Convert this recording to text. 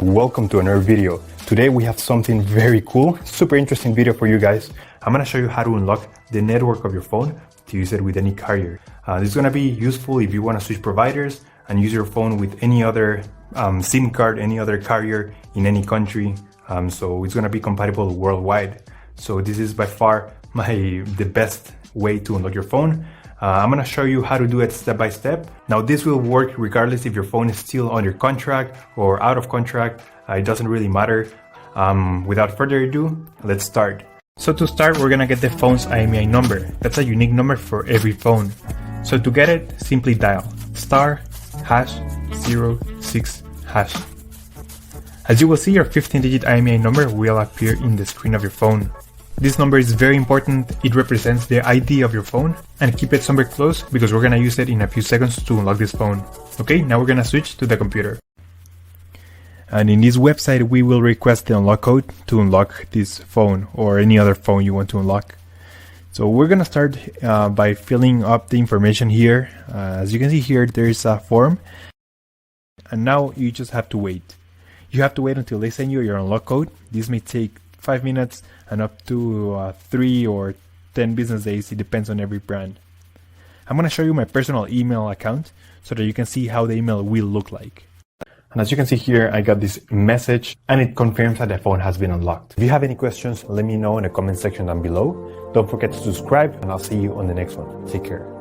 Welcome to another video. Today we have something very cool, super interesting video for you guys. I'm gonna show you how to unlock the network of your phone to use it with any carrier. This is gonna be useful if you wanna switch providers and use your phone with any other SIM card, any other carrier in any country. So it's gonna be compatible worldwide. So this is by far the best way to unlock your phone. I'm gonna show you how to do it step by step. Now this will work regardless if your phone is still under contract or out of contract. It doesn't really matter. Without further ado, let's start. So to start, we're gonna get the phone's IMEI number. That's a unique number for every phone. So to get it, simply dial *#06#. As you will see, your 15-digit IMEI number will appear in the screen of your phone. This number is very important. It represents the ID of your phone, and keep it somewhere close because we're gonna use it in a few seconds to unlock this phone. Okay, now we're gonna switch to the computer. And in this website, we will request the unlock code to unlock this phone or any other phone you want to unlock. So we're gonna start by filling up the information here. As you can see here, there's a form, and now you just have to wait. You have to wait until they send you your unlock code. This may take 5 minutes and up to 3 or 10 business days. It depends on every brand. I'm going to show you my personal email account so that you can see how the email will look like. And as you can see here, I got this message and it confirms that the phone has been unlocked. If you have any questions, let me know in the comment section down below. Don't forget to subscribe and I'll see you on the next one. Take care.